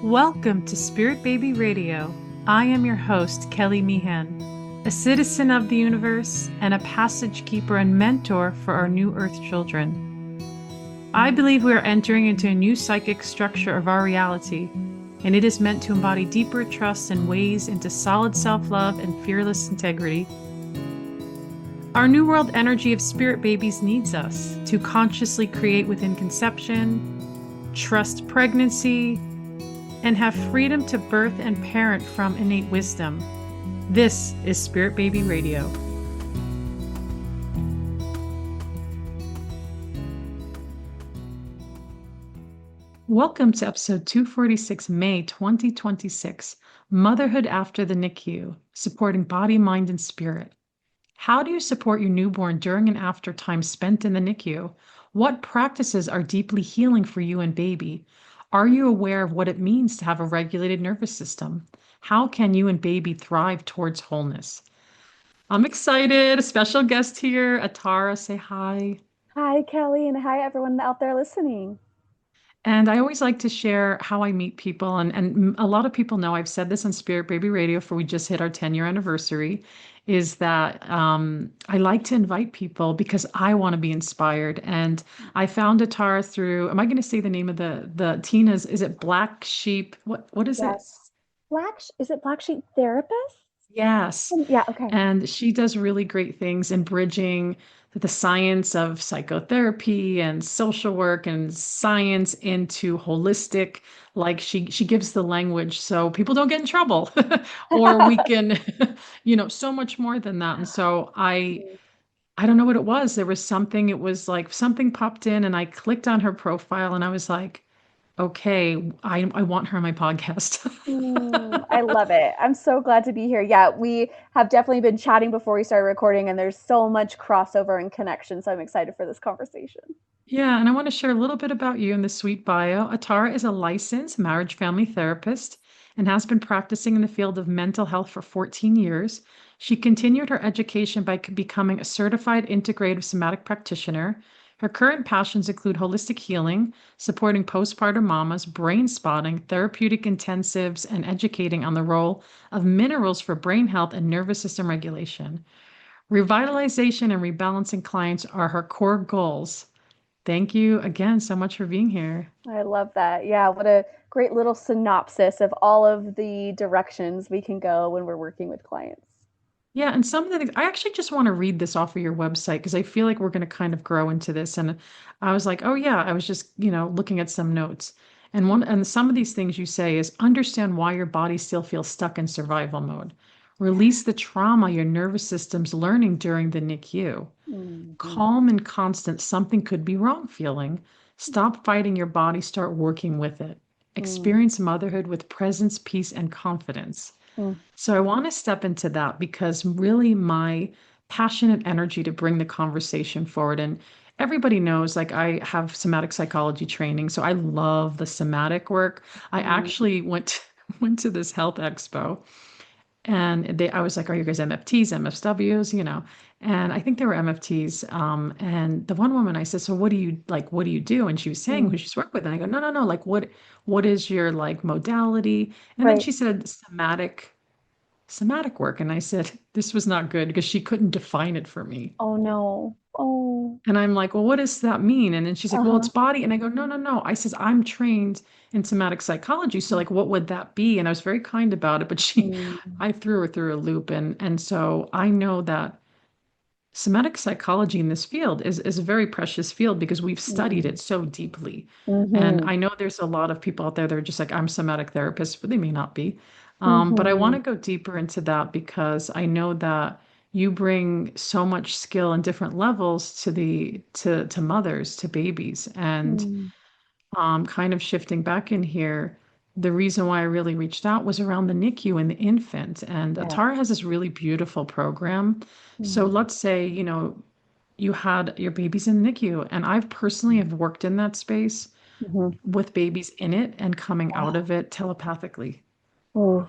Welcome to Spirit Baby Radio. I am your host, Kelly Meehan, a citizen of the universe and a passage keeper and mentor for our new Earth children. I believe we are entering into a new psychic structure of our reality, and it is meant to embody deeper trust and ways into solid self-love and fearless integrity. Our new world energy of spirit babies needs us to consciously create within conception, trust pregnancy, and have freedom to birth and parent from innate wisdom. This is Spirit Baby Radio. Welcome to episode 246, May 2026, Motherhood After the NICU, Supporting Body, Mind, and Spirit. How do you support your newborn during and after time spent in the NICU? What practices are deeply healing for you and baby? Are you aware of what it means to have a regulated nervous system? How can you and baby thrive towards wholeness? I'm excited. A special guest here, Atara. Say hi. Hi, Kelly, and hi, everyone out there listening. And I always like to share how I meet people. And a lot of people know I've said this on Spirit Baby Radio for we just hit our 10-year anniversary, is that I like to invite people because I want to be inspired. And I found Atara through, am I going to say the name of the Tina's, is it Black Sheep? What is it? Yes. Is it Black Sheep Therapist? Yes. Yeah, okay. And she does really great things in bridging the science of psychotherapy and social work and science into holistic. Like she gives the language so people don't get in trouble, or we can, so much more than that. And so I don't know what it was. There was something, it was like something popped in and I clicked on her profile and I was like, okay, I want her on my podcast. I love it. I'm so glad to be here. Yeah, we have definitely been chatting before we started recording, and there's so much crossover and connection. So I'm excited for this conversation. Yeah, and I want to share a little bit about you in the sweet bio. Atara is a licensed marriage family therapist and has been practicing in the field of mental health for 14 years. She continued her education by becoming a certified integrative somatic practitioner. Her current passions include holistic healing, supporting postpartum mamas, brain spotting, therapeutic intensives, and educating on the role of minerals for brain health and nervous system regulation. Revitalization and rebalancing clients are her core goals. Thank you again so much for being here. I love that. Yeah, what a great little synopsis of all of the directions we can go when we're working with clients. Yeah, and some of the things I actually just want to read this off of your website because I feel like we're going to kind of grow into this. And I was like, oh yeah, I was just, looking at some notes. And some of these things you say is understand why your body still feels stuck in survival mode. Release the trauma your nervous system's learning during the NICU. Mhm. Calm and constant, something could be wrong feeling. Stop fighting your body, start working with it. Mm, Experience motherhood with presence, peace, and confidence. mm, So I want to step into that because really my passionate energy to bring the conversation forward. And everybody knows, like, I have somatic psychology training, so I love the somatic work. I mm. actually went to this health expo and I was like, are you guys MFTs, MFWs, And I think they were MFTs. And the one woman I said, so what do you do? And she was saying Mm. who she's worked with. And I go, no, no, no, like what is your like modality? And then Right. she said somatic work. And I said, this was not good because she couldn't define it for me. Oh no. Oh. And I'm like, well, what does that mean? And then she's like, well, it's Uh-huh. body. And I go, no, no, no. I says, I'm trained in somatic psychology. So like, what would that be? And I was very kind about it, but Mm, I threw her through a loop. And so I know that somatic psychology in this field is a very precious field because we've studied mm, it so deeply. And mhm, I know there's a lot of people out there that are just like, I'm somatic therapist, but they may not be. But I want mhm, to go deeper into that because I know that you bring so much skill and different levels to to mothers, to babies. And mm. kind of shifting back in here, the reason why I really reached out was around the NICU and the infant. And Yeah. Atara has this really beautiful program. So Mm, let's say, you had your babies in the NICU, and I've personally have worked in that space mhm. with babies in it and coming out Wow. of it telepathically. Oh,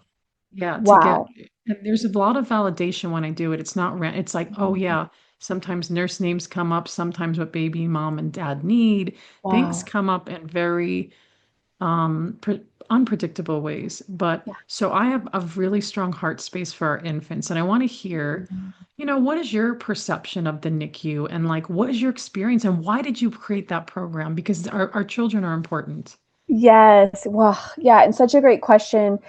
Yeah, to get, wow. and there's a lot of validation when I do it. It's not, it's like, oh Mhm. yeah, sometimes nurse names come up, sometimes what baby mom and dad need. Things Wow. come up in very unpredictable ways. But Yeah. so I have a really strong heart space for our infants, and I want to hear, what is your perception of the NICU and like what is your experience and why did you create that program? Because our children are important. Yes. Well, yeah, and such a great question.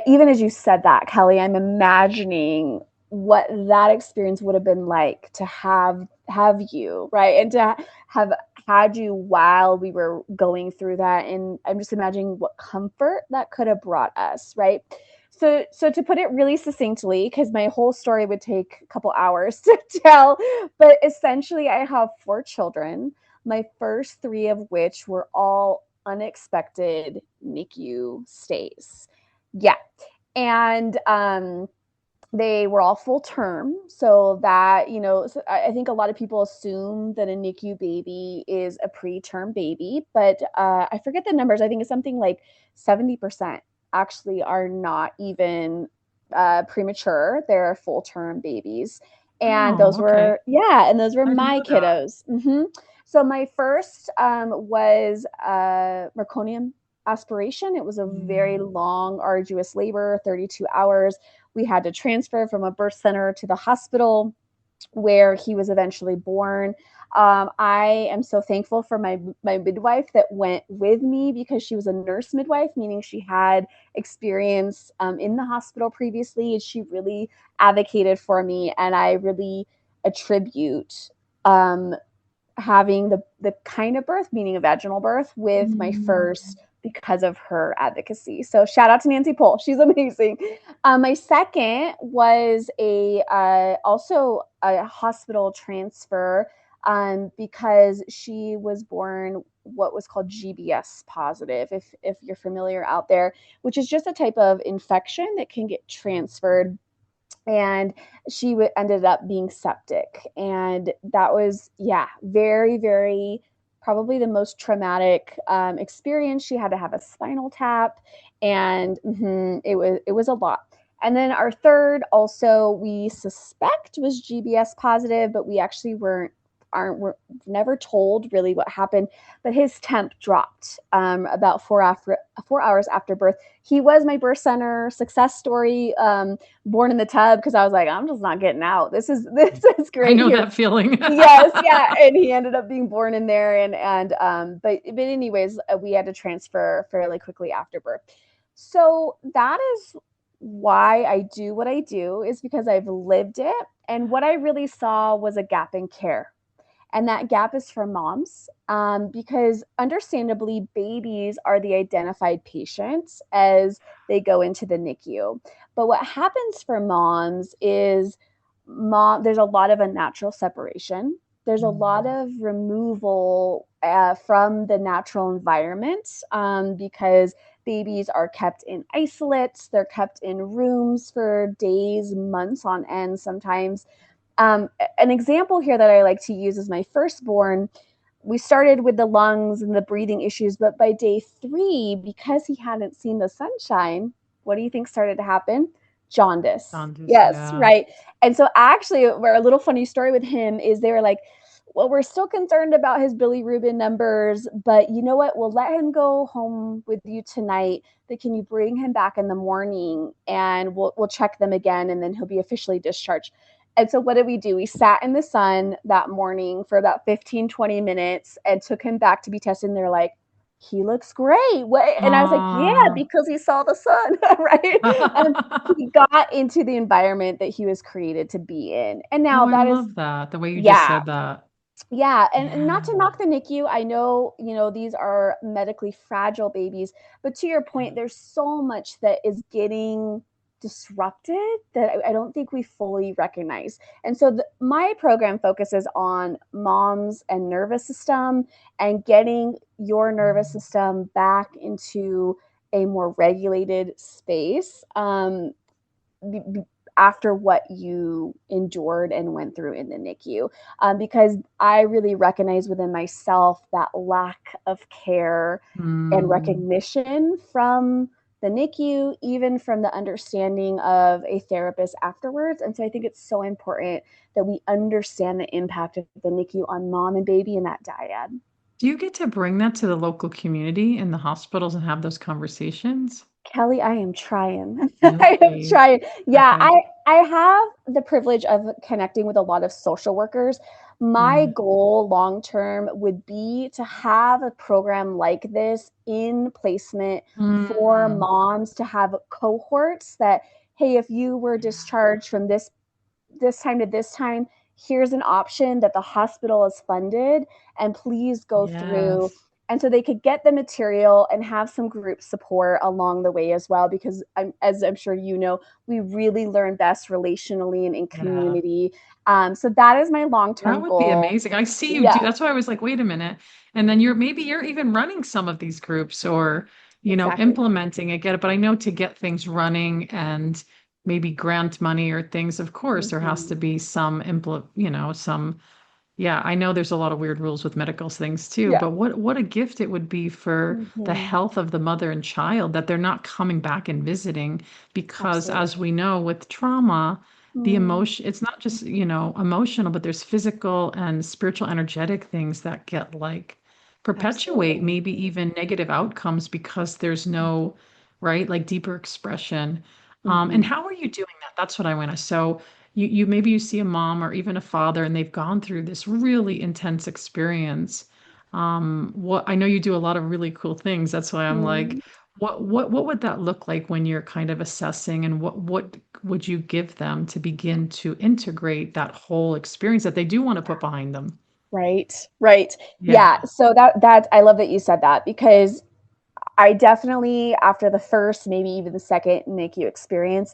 Even as you said that, Kelly, I'm imagining what that experience would have been like to have you, right? And to have had you while we were going through that. And I'm just imagining what comfort that could have brought us, right? So to put it really succinctly, because my whole story would take a couple hours to tell, but essentially I have 4 children, my first 3 of which were all unexpected NICU stays. Yeah. And they were all full term. So that, so I think a lot of people assume that a NICU baby is a preterm baby, but I forget the numbers. I think it's something like 70% actually are not even premature. They're full term babies. And Oh, those okay. were, yeah, and those were I didn't my know that. kiddos. So my first was meconium aspiration. It was a very Mm. long, arduous labor, 32 hours. We had to transfer from a birth center to the hospital where he was eventually born. I am so thankful for my midwife that went with me because she was a nurse midwife, meaning she had experience in the hospital previously. And she really advocated for me, and I really attribute um, having the kind of birth, meaning a vaginal birth, with my Mm. first because of her advocacy. So shout out to Nancy Pohl. She's amazing. My second was a also a hospital transfer because she was born what was called GBS positive, if you're familiar out there, which is just a type of infection that can get transferred, and she ended up being septic, and that was, yeah, very, very, probably the most traumatic experience. She had to have a spinal tap, and it was a lot. And then our third, also, we suspect was GBS positive, but we actually we're never told really what happened. But his temp dropped about 4 hours after birth. He was my birth center success story. Born in the tub, because I was like, I'm just not getting out. This is I great know here. that feeling. Yes, yeah, and he ended up being born in there, but anyways, we had to transfer fairly quickly after birth. So that is why I do what I do, is because I've lived it, and what I really saw was a gap in care, and that gap is for moms, because understandably, babies are the identified patients as they go into the NICU. But what happens for moms is there's a lot of unnatural separation. There's a lot Mm. of removal from the natural environment, because babies are kept in isolates. They're kept in rooms for days, months on end sometimes. An example here that I like to use is my firstborn. We started with the lungs and the breathing issues, but by day 3, because he hadn't seen the sunshine, what do you think started to happen? Jaundice. Jaundice, Yes, yeah. right. And so actually, where a little funny story with him is, they were like, well, we're still concerned about his bilirubin numbers, but you know what? We'll let him go home with you tonight. But can you bring him back in the morning, and we'll check them again, and then he'll be officially discharged. And so what did we do? We sat in the sun that morning for about 15, 20 minutes and took him back to be tested. And they're like, he looks great. What? And I was like, yeah, Ah. because he saw the sun, right? He got into the environment that he was created to be in. And Oh, now I that is, love that. The way you just yeah, said that. yeah, and not to Yeah. knock the NICU. I know, these are medically fragile babies, but to your point, there's so much that is getting disrupted that I don't think we fully recognize. And so my program focuses on moms and nervous system, and getting your nervous system back into a more regulated space. After what you endured and went through in the NICU, because I really recognize within myself that lack of care and Mm. recognition from the NICU, even from the understanding of a therapist afterwards. And so I think it's so important that we understand the impact of the NICU on mom and baby and that dyad. Do you get to bring that to the local community in the hospitals and have those conversations? Kelly, I am trying. I am Really? trying. Yeah, Okay. I have the privilege of connecting with a lot of social workers. My Yeah. goal long term would be to have a program like this in placement for Mm, moms to have cohorts that, hey, if you were yeah. discharged from this time to this time, here's an option that the hospital is funded, and please go through. Yes. And so they could get the material and have some group support along the way as well, because as I'm sure you know, we really learn best relationally and in Yeah. community. So that is my That long-term would be goal. amazing. I see you do. Yeah, That's why I was like, wait a minute. And then you're even running some of these groups or, exactly. implementing it, get it. But I know to get things running and maybe grant money or things, of course, there has to Mm-hmm. be some some yeah, I know there's a lot of weird rules with medical things too, Yeah. but what a gift it would be for the Mm-hmm. health of the mother and child that they're not coming back and visiting because Absolutely. as we know with trauma, the Mm-hmm. emotion it's not just, emotional, but there's physical and spiritual energetic things that get like perpetuate Absolutely. maybe even negative outcomes because there's no, right, like deeper expression. And Mm-hmm. how are you doing that? That's what I want to. So you maybe you see a mom or even a father and they've gone through this really intense experience. What I know you do a lot of really cool things. That's why I'm like, what would that look like when you're kind of assessing and what would you give them to begin to integrate that whole experience that they do want to put behind them? Right. Right. Yeah. Yeah. So that I love that you said that, because I definitely, after the first, maybe even the second NICU experience,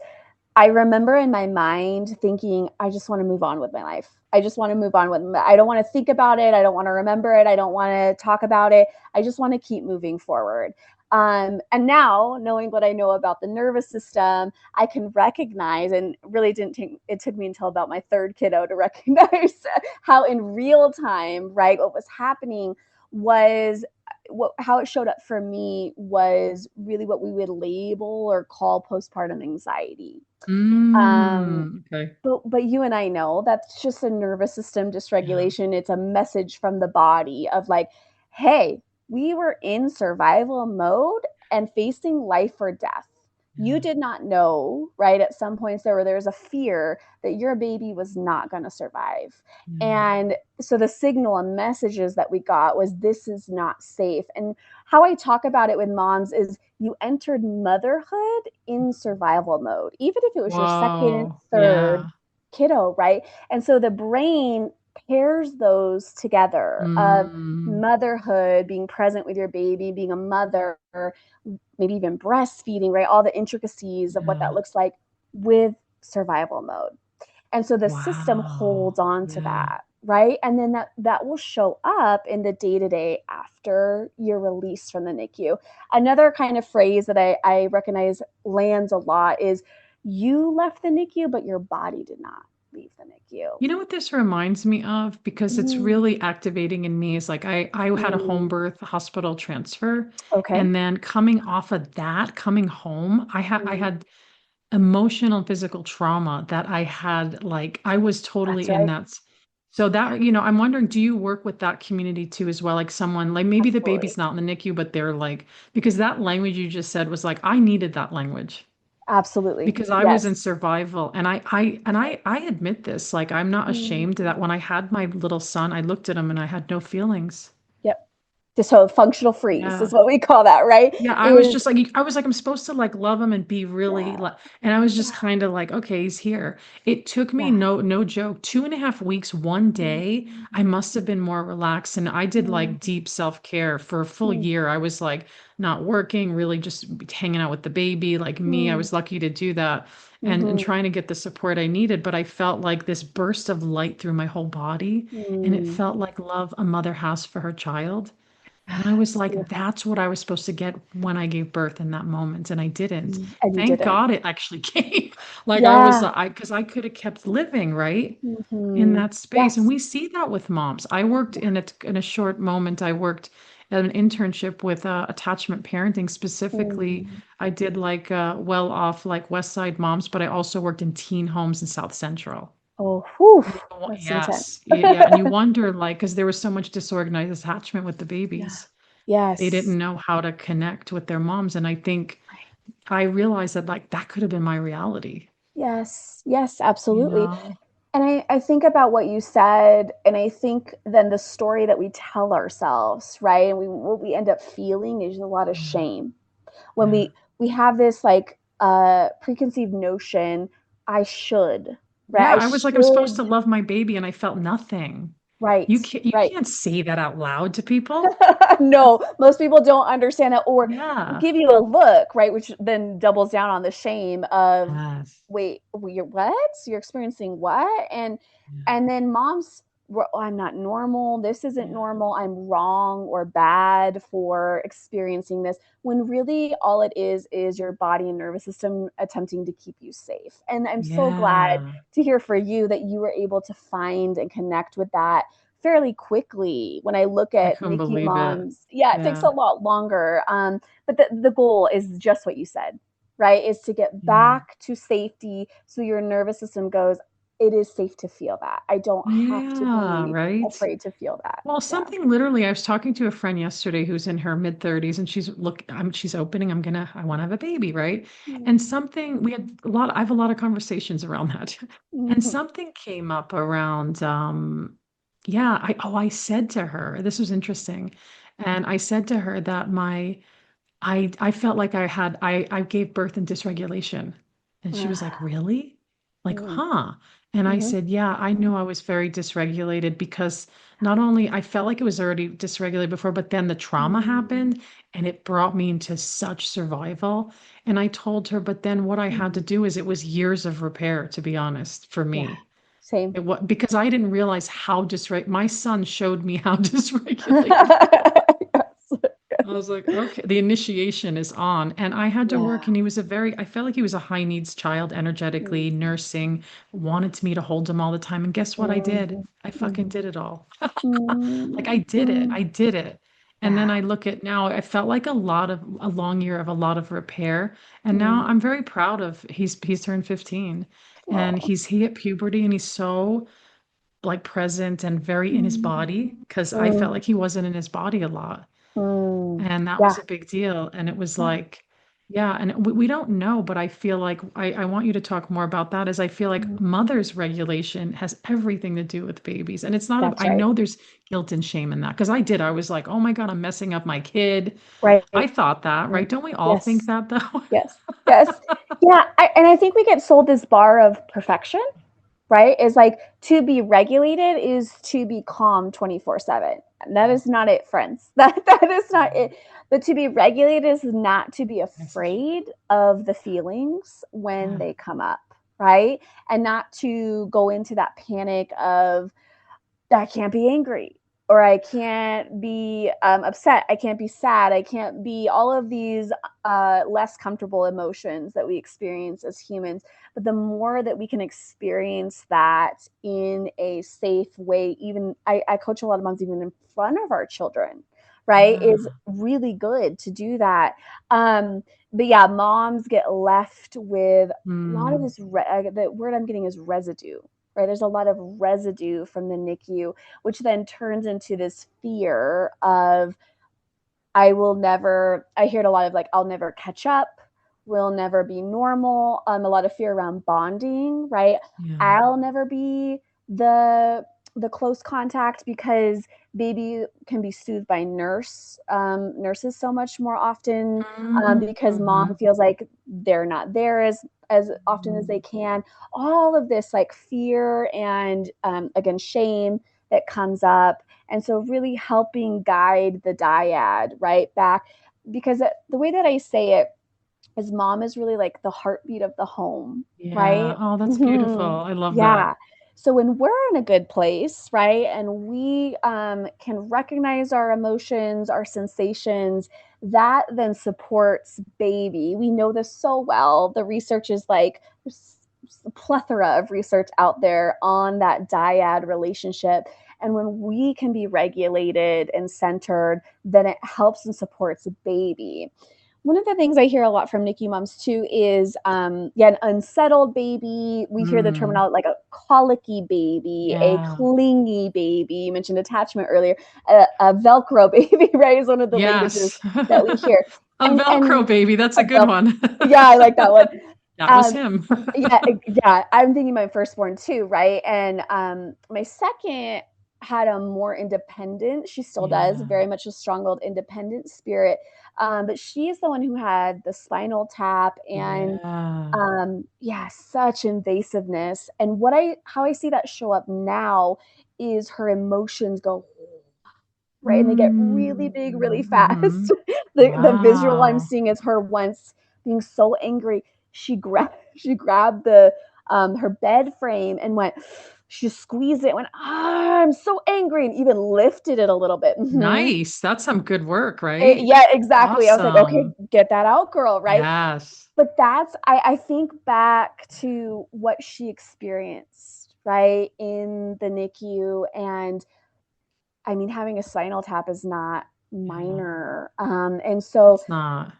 I remember in my mind thinking, I just want to move on with my life. I just want to move on with I don't want to think about it. I don't want to remember it. I don't want to talk about it. I just want to keep moving forward. And now, knowing what I know about the nervous system, I can recognize, and really didn't take, it took me until about my third kiddo to recognize how in real time, right, what was happening was how it showed up for me was really what we would label or call postpartum anxiety. Um, Okay. but you and I know that's just a nervous system Yeah. dysregulation. It's a message from the body of like, hey, we were in survival mode and facing life or death. You Yeah. did not know, right? At some points there's a fear that your baby was not going to survive. Yeah. And so the signal and messages that we got was this is not safe. And how I talk about it with moms is you entered motherhood in survival mode, even if it was your second, Whoa. third Yeah. kiddo, right? And so the brain pairs those together of Mm. motherhood, being present with your baby, being a mother, maybe even breastfeeding, right? All the intricacies of what that Yeah. looks like with survival mode. And so the system Wow. holds on to Yeah. that, right? And then that will show up in the day-to-day after you're released from the NICU. Another kind of phrase that I recognize lands a lot is you left the NICU, but your body did not leave the NICU. You know what this reminds me of? Because it's Mm, really activating in me is like I had a home mm, birth hospital transfer. okay. And then coming off of that, coming home, I Mm, had emotional and physical trauma that I had like I was that's totally in right. that. So that, I'm wondering, do you work with that community too as well? Like someone like maybe the Absolutely. baby's not in the NICU, but they're like, because that language you just said was like, I needed that language Absolutely. because I was in Yes. survival and I admit this, like I'm not Mm, ashamed that when I had my little son, I looked at him and I had no feelings. yep. Just so functional freeze Yeah. is what we call that, right? Yeah, Is I was like, I'm supposed to like love him and be really yeah, like, and I was just yeah, kind of like, okay, he's here. It took me yeah. no joke, 2.5 weeks, one day, I Mm, must have been more relaxed. And I did like mm, deep self-care for a full mm, year. I was like not working, really just hanging out with the baby, like me. I mm, was lucky to do that and mhm, trying to get the support I needed. But I felt like this burst of light through my whole body, and it mm. felt like love a mother has for her child. And I Ah, was it's like, beautiful. that's what I was supposed to get when I gave birth in that moment. And I didn't. And you Thank didn't. God it actually came. Like I was, Yeah. because I could have kept living, right? In Mhm. that space. And Yes. we see that with moms. I worked in a short moment, I worked at an internship with attachment parenting specifically. Mm. I did like well off like West Side moms, but I also worked in teen homes in South Central. Oh, whew, And that's intense. yes, yeah, and you wonder like because there was so much disorganized attachment with the Yeah. babies. They didn't Yes. know how to connect with their moms, and I think Right. I realized that like that could have been my reality, Yes. Yes, you absolutely. know? And I think about what you said, and I think then the story that we tell ourselves, right? And what we end up feeling is a lot of Yeah. shame. When Yeah. we have this like preconceived notion, I should, right? Yeah, I I was like, I'm supposed should, to love my baby, and I felt nothing. right, You right. can't say that out loud to people. No, most people don't understand that or Yeah. give you a look, right? Which then doubles down on the shame of, Yes. wait, you're what? So you're experiencing what? Yeah. And then moms were, oh, I'm not normal. This isn't Yeah. normal. I'm wrong or bad for experiencing this. When really all it is your body and nervous system attempting to keep you safe. And I'm so glad Yeah. to hear for you that you were able to find and connect with that fairly quickly. When I look I at couldn't NICU believe it. moms, yeah, it takes Yeah. a lot longer. But the goal is just what you said, right? Is to get Yeah. back to safety so your nervous system goes, it is safe to feel that. I don't have to Yeah, be right? afraid to feel that. Well, Yeah. something literally, I was talking to a friend yesterday who's in her mid 30s and she's opening, I want to have a baby, right? And Mm-hmm. something we had a lot, I have a lot of conversations around that. And Mm-hmm. something came up around, yeah, I said to her, this was interesting. And I said to her that I felt like I gave birth in dysregulation. And she was like, "Really?" Like, "Huh?" And I Mm-hmm. said, "Yeah, I knew I was very dysregulated because not only I felt like it was already dysregulated before, but then the trauma Mm-hmm. happened and it brought me into such survival." And I told her, but then what I had to Mm-hmm. do is it was years of repair, to be honest, for Yeah. me. Same. It was because I didn't realize how dysreg my son showed me how dysregulated I was. Yes. I was like, okay, the initiation is on. And I had to work, Yeah. and I felt like he was a high needs child energetically, nursing, wanted me to hold him all the time. And guess what I did? Mm-hmm. I fucking Mm-hmm. did it all. Like I did it. Mm-hmm. I did it. And Yeah. then I look at now, I felt like a long year of a lot of repair. And now Mm. I'm very proud of he's turned 15 and Oh. he hit puberty and he's so like present and very in his Mm. body because I felt Mm. like he wasn't in his body a lot. Mm. And that Yeah. was a big deal. And it was Yeah. like, yeah, and we don't know, but I feel like I want you to talk more about that as I feel like Mm. mother's regulation has everything to do with babies. And it's not, That's I right. know there's guilt and shame in that because I did. I was like, oh my God, I'm messing up my kid. Right. I thought that, Right. right? Don't we all think Yes. that though? Yes. Yes. Yeah. And I think we get sold this bar of perfection, right? Is like to be regulated is to be calm 24/7. And that is not it, friends. That is not it. But to be regulated is not to be That's such a, afraid of the feelings when yeah, they come up, right? And not to go into that panic of I can't be angry or I can't be upset. I can't be sad. I can't be all of these less comfortable emotions that we experience as humans. But the more that we can experience that in a safe way, even I coach a lot of moms even in front of our children, right? yeah. Is really good to do that. But yeah, moms get left with a lot of Mm, this. The word I'm getting is residue, right? There's a lot of residue from the NICU, which then turns into this fear of I will never, I hear it a lot of like, I'll never catch up, will never be normal. A lot of fear around bonding, right? yeah. I'll never be the the close contact because baby can be soothed by nurses so much more often because mom Mm-hmm. feels like they're not there as often as they can. All of this like fear and again shame that comes up, and so really helping guide the dyad right back, because the way that I say it is mom is really like the heartbeat of the home, right? Yeah. Oh, that's beautiful. Mm-hmm. I love Yeah. that. So when we're in a good place, right, and we can recognize our emotions, our sensations, that then supports baby. We know this so well. The research is like there's a plethora of research out there on that dyad relationship. And when we can be regulated and centered, then it helps and supports baby. one of the things I hear a lot from NICU moms too is, yeah, an unsettled baby. We hear the Mm, terminology like a colicky baby, a yeah. clingy baby. You mentioned attachment earlier. A Velcro baby, right, is one of the languages Yes. that we hear. A And Velcro baby. That's a a good Velcro, one. yeah, I like that one. That was Um, him. yeah, yeah. I'm thinking my firstborn too, right? And my second had a more independent. She still does, Yeah. very much a strong-willed, independent spirit. But she's the one who had the spinal tap and Yeah. yeah, such invasiveness. And what I how I see that show up now is her emotions go right, and they get really Mm. big really Hmm. fast. The visual I'm Wow. seeing is her once being so angry, she grabbed the her bed frame and went, she squeezed it, went, ah, I'm so angry, and even lifted it a little bit. Nice. That's some good work, right? Yeah, exactly. I was like, okay, Awesome. get that out, girl, right? Yes. But that's I think back to what she experienced, right, in the NICU. And I mean, having a spinal tap is not Yeah. minor. And so It's not.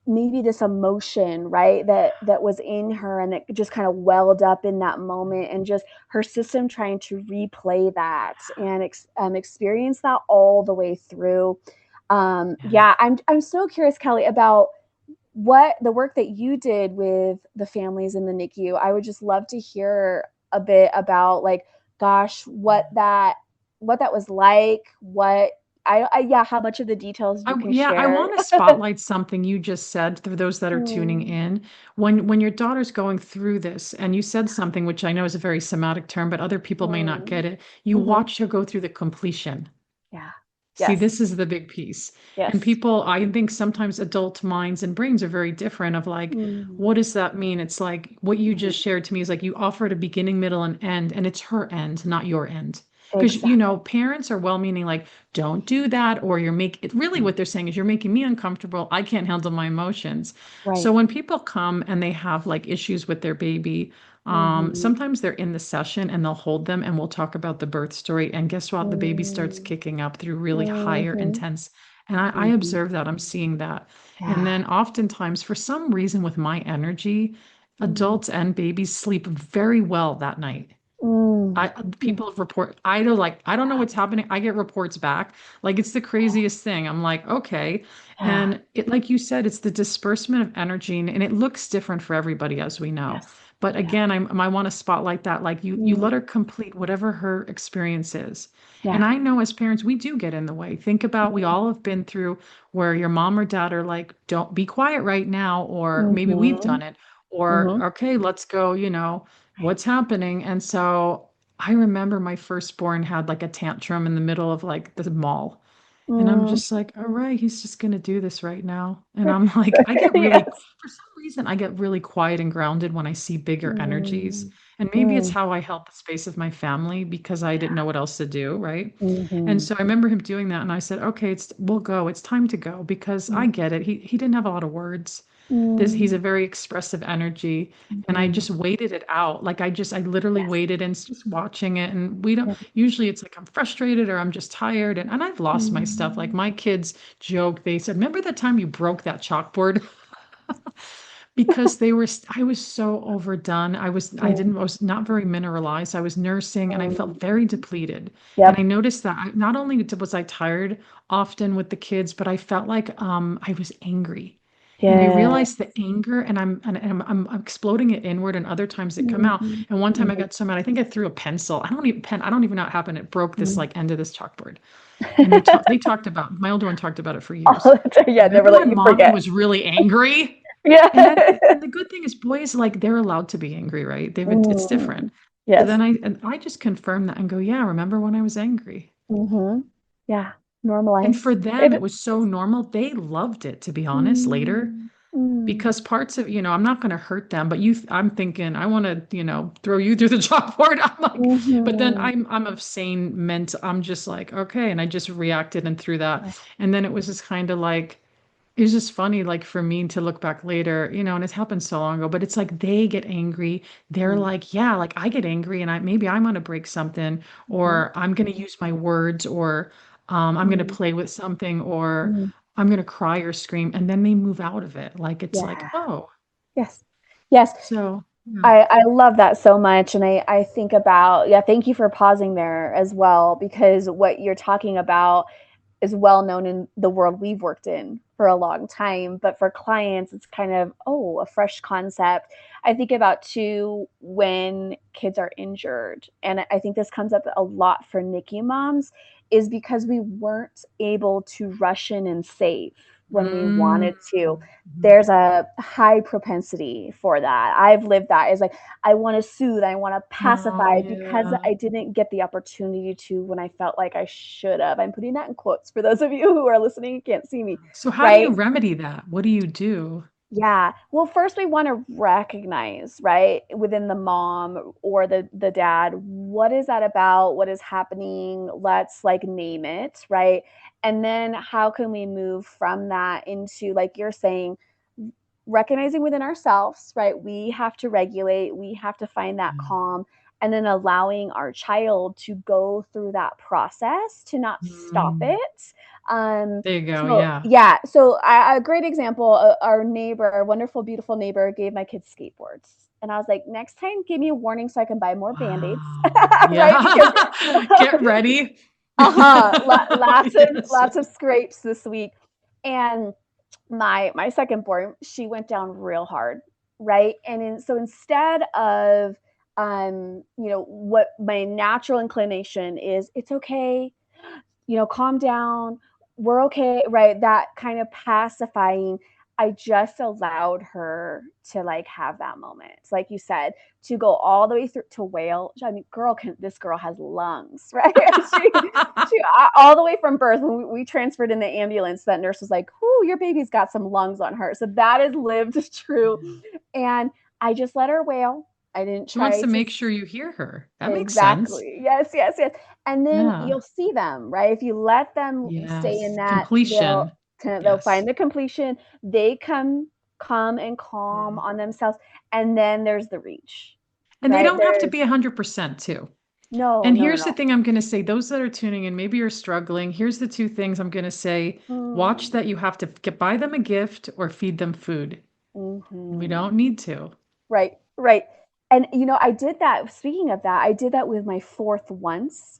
maybe this emotion, right, that was in her and that just kind of welled up in that moment, and just her system trying to replay that and experience that all the way through. Yeah. Yeah, I'm so curious, Kelly, about what the work that you did with the families in the NICU. I would just love to hear a bit about, like, gosh, what that was like. What I yeah, how much of the details you can Yeah, I share. want to spotlight something you just said for those that are tuning Mm, in. When your daughter's going through this, and you said something which I know is a very somatic term, but other people may not mm, get it. You mhm. watch her go through the completion. Yeah. See, Yes. this is the big piece. And Yes. people, I think sometimes adult minds and brains are very different of like, Mm, what does that mean? It's like what you mhm. just shared to me is like you offered a beginning, middle, and end, and it's her end, not your end. Because, Exactly. parents are well-meaning, like, don't do that, or you're making it really what they're saying is you're making me uncomfortable. I can't handle my emotions. So Right. when people come and they have like issues with their baby, Mhm. sometimes they're in the session and they'll hold them and we'll talk about the birth story. And guess what? The baby starts Mm, kicking up through really higher, mhm, intense. And I mhm. observe that, I'm seeing that. And Yeah. then oftentimes, for some reason, with my energy, Mm, adults and babies sleep very well that night. mm, I people report I don't know yeah. what's happening. I get reports back. Like it's the craziest thing. I'm like, okay. Yeah. And it like you said, it's the disbursement of energy and it looks different for everybody as we know. Yes. But Yeah. again, I want to spotlight that like you Mm, let her complete whatever her experience is. And yeah. I know as parents, we do get in the way. Think about we all have been through where your mom or dad are like, don't be quiet right now, or maybe we've Mhm. done it, or Mhm. okay, let's go, Right. what's happening? And so I remember my firstborn had like a tantrum in the middle of like the mall. And I'm Mm. just like, all right, he's just gonna do this right now. And I'm like, Yes. for some reason, I get really quiet and grounded when I see bigger energies. Mm. And maybe it's Mm. how I held the space of my family because I didn't know what else to do, right? And Mhm. so I remember him doing that, and I said, okay, we'll go. It's time to go because I Mm. get it. He didn't have a lot of words. He's a Mm. very expressive energy, and I Mhm. just waited it out. Like I literally Yes. waited and just watching it. And we don't Yeah. usually it's like I'm frustrated or I'm just tired, and I've lost my stuff. Like Mm. my kids joke, they said, "Remember the time you broke that chalkboard?" Because I was so overdone. Mm. I was not very mineralized. I was nursing and I Mm. felt very depleted. And I Yep. noticed that not only was I tired often with the kids, but I felt like I was angry. And I realized Yes. the anger and I'm exploding it inward and other times it come out. Mhm. And one time I Mhm. got so mad, I think I threw a pencil. I don't even know what happened. It broke this Mm. like end of this chalkboard. And they talked about my older one talked about it for years. Oh, yeah, never Remember let when you mommy forget. was really angry? Yeah. And the good thing is boys like they're allowed to be angry, right? It's different. Mm. So Yes. then I just confirm that and go, yeah, remember when I was angry? Mhm. Yeah. And for Normalize. them, It it was so normal. They loved it, to be honest, later. mm. Mm. Because parts of, I'm not going to hurt them, but I'm thinking, I want to, throw you through the chalkboard. I'm like, but then Mhm. I'm of sane mental. I'm just like, okay. And I just reacted and threw that. Right. And then it was just kind of like, it's just funny, like for me to look back later, and it's happened so long ago, but it's like they get angry. They're Mm. like, yeah, like I get angry and maybe I'm gonna break something, Mhm. or I'm gonna use my words, or I'm gonna Mm. play with something, or Mm. I'm going to cry or scream. And then they move out of it. Like, it's like, Yeah. oh, Yes. Yes. so yeah. I love that so much. And I think about, yeah, thank you for pausing there as well, because what you're talking about is well known in the world we've worked in for a long time. But for clients, it's kind of, oh, a fresh concept. I think about too when kids are injured. And I think this comes up a lot for NICU moms, is because we weren't able to rush in and save when we Mm. wanted to. There's a high propensity for that. I've lived that. Is like, I want to soothe, I want to Oh, pacify because yeah. I didn't get the opportunity to when I felt like I should have. I'm putting that in quotes for those of you who are listening, you can't see me, So how do you right? remedy that? What do you do? Yeah. Well, first we want to recognize, right, within the mom or the dad, what is that about? What is happening? Let's like name it, right? And then how can we move from that into, like you're saying, recognizing within ourselves, right? We have to regulate, we have to find that calm, and then allowing our child to go through that process to not stop Mm. it. Um, There you go. so Yeah. yeah, so a great example, our neighbor, our wonderful, beautiful neighbor, gave my kids skateboards. And I was like, next time, give me a warning so I can buy more band-aids, Wow. right? Because Yeah. Get ready. Yes. lots of scrapes this week. And my second born, she went down real hard, right? So instead of what my natural inclination is, it's okay, calm down, we're okay, right? That kind of pacifying. I just allowed her to like have that moment. It's like you said, to go all the way through to wail. I mean, this girl has lungs, right? she all the way from birth, when we transferred in the ambulance, that nurse was like, "Whoo, your baby's got some lungs on her." So that is lived true. And I just let her wail. I didn't She wants try to to. make sure you hear her. That makes sense. Exactly. Yes, yes, yes. And then Yeah. you'll see them, right? If you let them stay in Yes. that, Completion. they'll find Yes. the completion. They come and calm Yeah. on themselves, and then there's the reach, And they right? don't have to There's be 100% too. no, And no, no, here's the no. thing I'm going to say, those that are tuning in, maybe you're struggling. Here's the two things I'm going to say. Watch Mm, that you have to buy them a gift or feed them food. We mm-hmm. don't need to. Right, right. And I did that. Speaking of that, I did that with my fourth once.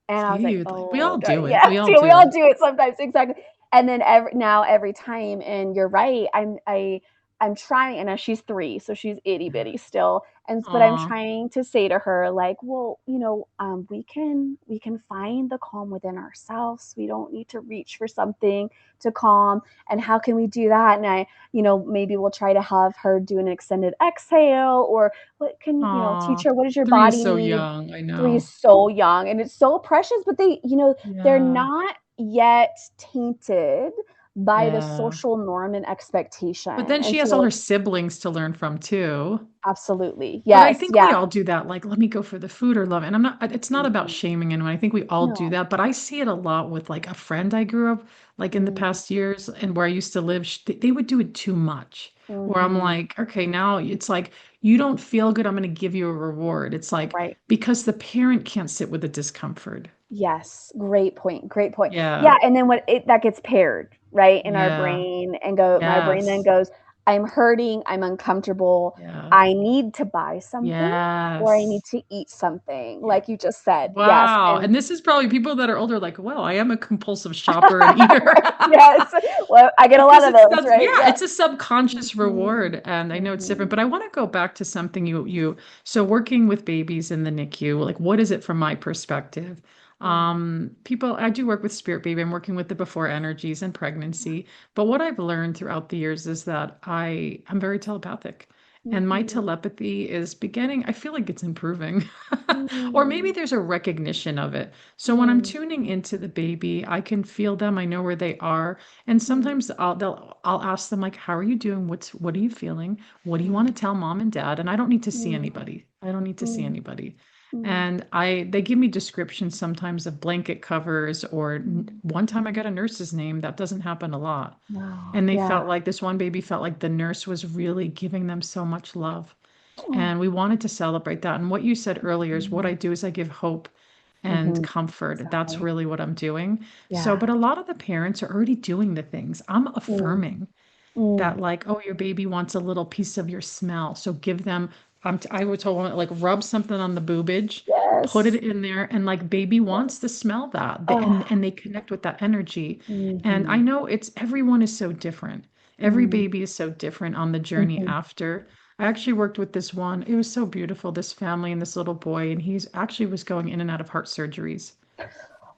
And I was See, like, you'd like, we "Oh all god, do it. yes, We all yeah, we do all it. do it sometimes." Exactly. And then every time, and you're right, I'm trying, and now she's 3, so she's itty Yeah. bitty still. But I'm Aw. trying to say to her, like, "Well, we can find the calm within ourselves. We don't need to reach for something to calm. And how can we do that?" And maybe we'll try to have her do an extended exhale, or what can, teach Aw. her, what does your 3 is body so need? young. I 3 is know. so young and it's so precious, but they're Yeah. not yet tainted by the Yeah. social norm and But expectation. then she And has all her so siblings to learn from too. absolutely. But I Yes. think we Yeah. all do that. Like, let me go for the food or love. And I'm not, it's not about Mhm. shaming anyone. I think we all do No. that. But I see it a lot with like a friend I grew up like in the Mm, past years and where I used to live, they would do it too much. Where I'm mhm. like, okay, now it's like, you don't feel good. I'm going to give you a reward. It's like, Right. because the parent can't sit with the discomfort. Yes, great point. Great point. Yeah, Yeah. and then what it that gets paired, right, in our Yeah. brain, and my brain then Yes. goes, I'm hurting, I'm uncomfortable, Yeah. I need to buy something, or I need Yes. to eat something, Yeah. like you just said. Yes. Wow. And And this is probably people that are older, like, well, I am a compulsive shopper and eater. right. Yes. Well, I get a lot Because of it's those, sub right? yeah, Yeah. it's a subconscious Mhm. reward. And I know it's different, but Mhm. I want to go back to something so working with babies in the NICU, like what is it from my perspective? Mhm. People, I do work with Spirit Baby. I'm working with the before energies and pregnancy. But what I've learned throughout the years is that I'm very telepathic. And my Mhm. telepathy is beginning, I feel like it's improving. Or maybe Mhm. there's a recognition of it. So when I'm Mhm. tuning into the baby, I can feel them. I know where they are. And Mhm. sometimes I'll ask them like, "How are you doing? What are you feeling? What do you want Mhm. to tell mom and dad?" And I don't need to see Mhm. anybody. I don't need to see Mhm. anybody. Mhm. And they give me descriptions sometimes of blanket covers or Mhm. one time I got a nurse's name. That doesn't happen a lot. Wow. And they Yeah. felt like this one baby felt like the nurse was really giving them so much love. Oh. And we wanted to celebrate that. And what you said earlier is what I Mhm. do is I give hope Mm-hmm. and comfort. That's Exactly. really what I'm doing. So, Yeah. but a lot of the parents are already doing the things. I'm Mm, affirming mm. that, like, oh, your baby wants a little piece of your smell, so give them, I would tell them, like, rub something on the boobage, put it Yes. in there, and like baby wants Yes. to smell that. Oh. And they connect with that energy. And I Mm-hmm. know it's everyone is so different. Every Mm, baby is so different on the journey mm-hmm. after. I actually worked with this one. It was so beautiful, this family and this little boy, and he's actually was going in and out of heart surgeries.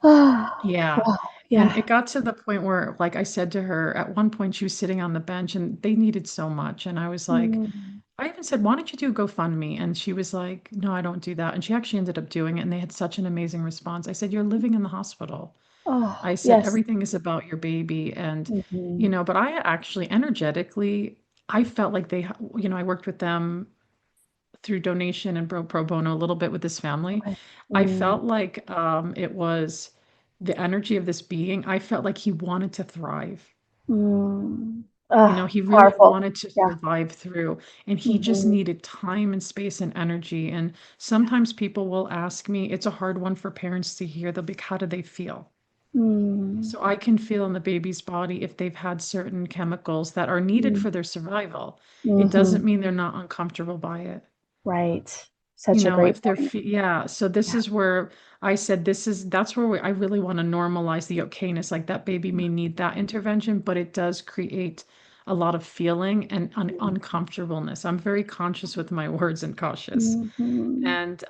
Oh, Yeah. wow. And Yeah. it got to the point where, like I said to her, at one point she was sitting on the bench and they needed so much. And I was like, Mm. I even said, why don't you do GoFundMe? And she was like, no, I don't do that. And she actually ended up doing it. And they had such an amazing response. I said, you're living in the hospital. I Oh, said, yes. everything is about your baby. And, Mm-hmm. but I actually energetically, I felt like I worked with them through donation and pro bono a little bit with this family. Okay. I Mm, felt like it was the energy of this being. I felt like he wanted to thrive. mm. Oh, He really powerful. wanted to Yeah. survive through, and he just Mm-hmm. needed time and space and energy. And sometimes people will ask me, it's a hard one for parents to hear. They'll be like, how do they feel? Mm, So I can feel in the baby's body if they've had certain chemicals that are needed mm, for their survival. It mm-hmm. doesn't mean they're not uncomfortable by it. Right. Such a great If they're, point. yeah. So this Yeah. is where I said, that's where I really want to normalize the okayness. Like that baby may need that intervention, but it does create a lot of feeling and uncomfortableness. I'm very conscious with my words and cautious. Mm-hmm. And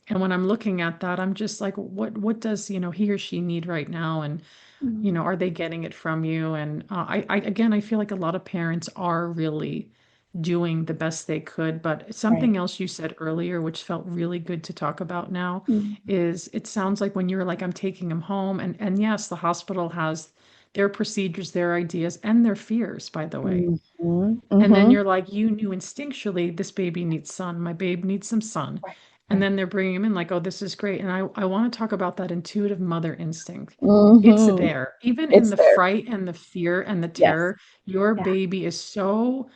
when I'm looking at that, I'm just like, what does, he or she need right now? And Mm, are they getting it from you? And again, I feel like a lot of parents are really doing the best they could. But right. something else you said earlier, which felt really good to talk about now, Mm, is it sounds like when you're like, I'm taking him home, and yes, the hospital has their procedures, their ideas, and their fears, by the way. mm-hmm. And then Mm-hmm. you're like, you knew instinctually this baby needs sun, my babe needs some sun. Right. And Right. then they're bringing him in like, oh, this is great. And I want to talk about that intuitive mother instinct. It's Mm-hmm. there. Even in It's the there. fright and the fear and the Yes. terror, your Yeah. baby is so,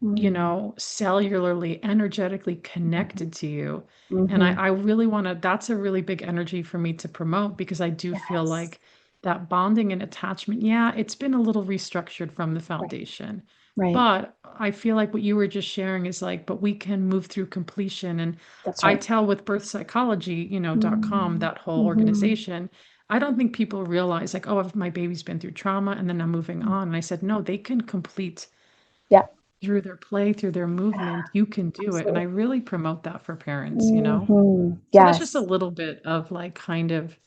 Mm, cellularly, energetically connected to you. And mm-hmm. I really want to, that's a really big energy for me to promote because I do feel Yes. like that bonding and attachment, yeah, it's been a little restructured from the Right. foundation. Right. But I feel like what you were just sharing is like, but we can move through completion. And That's I right. tell with birth psychology, .com, Mm, that whole mm-hmm. organization, I don't think people realize like, oh, if my baby's been through trauma and then I'm moving Mm. on. And I said, no, they can complete Yeah. through their play, through their movement, you can do it. And I Absolutely. really promote that for parents. Mm-hmm. So that's just a Yes. little bit of like kind of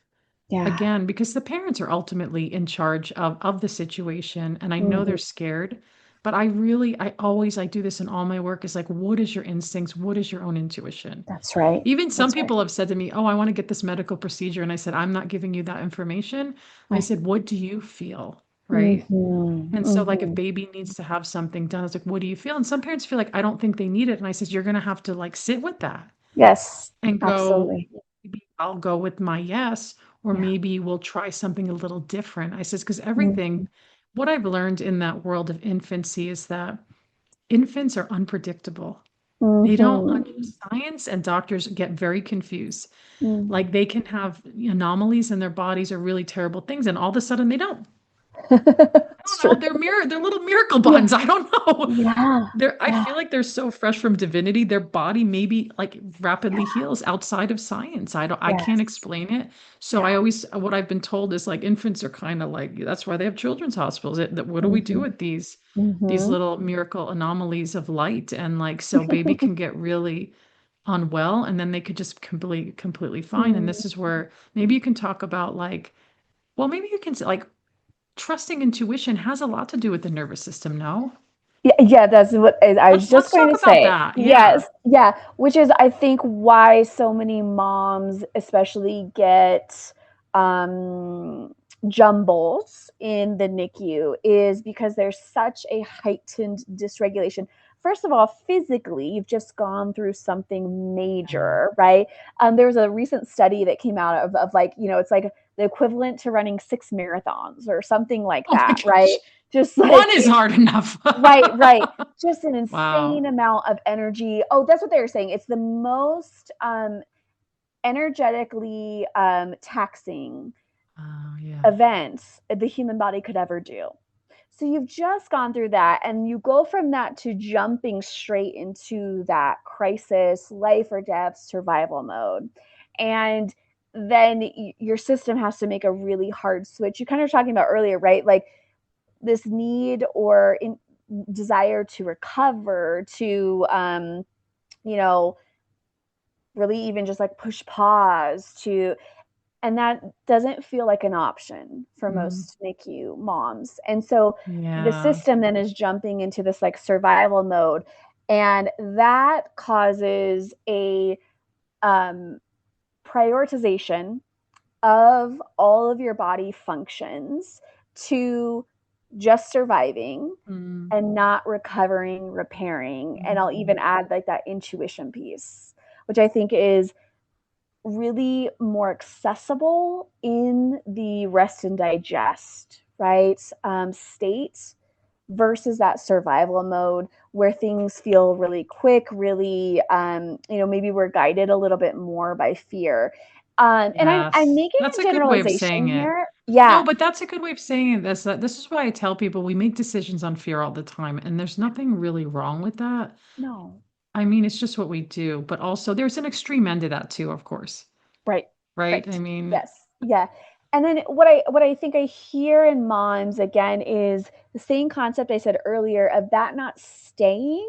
Yeah. again, because the parents are ultimately in charge of the situation. And I know Mm-hmm. they're scared, but I do this in all my work is like, what is your instincts? What is your own intuition? That's right. Even some That's right. people have said to me, oh, I want to get this medical procedure. And I said, I'm not giving you that information. I Right. said, what do you feel? Right. Mm-hmm. And so, like, if Mm-hmm. baby needs to have something done, it's like, what do you feel? And some parents feel like, I don't think they need it. And I says, you're going to have to like sit with that Yes. and go, Absolutely. maybe I'll go with my yes, or Yeah. maybe we'll try something a little different. I says, because Mm-hmm. everything, what I've learned in that world of infancy is that infants are unpredictable. They don't, Mm-hmm. science and doctors get very confused. Like Mm. they can have anomalies in their bodies or really terrible things, and all of a sudden they don't. I It's don't true. know. They're little miracle Yeah. buns. I don't know. Yeah. I Yeah. feel like they're so fresh from divinity. Their body maybe like rapidly Yeah. heals outside of science. I can't Yes. explain it. So Yeah. I always, what I've been told is like infants are kind of like, that's why they have children's hospitals. What do we do Mm-hmm. with these Mm-hmm. little miracle anomalies of light? And like, so baby can get really unwell and then they could just completely fine. And this is where maybe you can talk about like, well, maybe you can say like trusting intuition has a lot to do with the nervous system, no? Yeah, yeah, that's what I was just Let's going talk to about say. that. Yeah. Yes, yeah, which is I think why so many moms especially get um jumbles in the NICU is because there's such a heightened dysregulation. First of all, physically, you've just gone through something Yeah. major, right? There was a recent study that came out of like, it's like the equivalent to running 6 marathons or something like Oh my that, right? gosh. Just One like is hard enough. right, right. Just an insane Wow. amount of energy. Oh, that's what they were saying. It's the most energetically taxing Oh, yeah. events the human body could ever do. So you've just gone through that, and you go from that to jumping straight into that crisis, life or death survival mode. And then your system has to make a really hard switch. You kind of were talking about earlier, right? Like this need or desire to recover, to, you know, really even just like push pause to, and that doesn't feel like an option for Mm, most NICU moms. And so the yeah. system then is jumping into this like survival mode. And that causes a um, prioritization of all of your body functions to just surviving Mm, and not recovering, repairing. And I'll mm, even add like that intuition piece, which I think is really more accessible in the rest and digest, right? State versus that survival mode where things feel really quick, really, maybe we're guided a little bit more by fear. And I'm yes. making That's a a good way of generalization saying it. here. No, Yeah, but that's a good way of saying it. This is why I tell people we make decisions on fear all the time, and there's nothing really wrong with that. no, I mean, it's just what we do, but also there's an extreme end to that too, of course. right, Right? I right. mean, Yes, yeah. And then what I think I hear in moms again is the same concept I said earlier of that not staying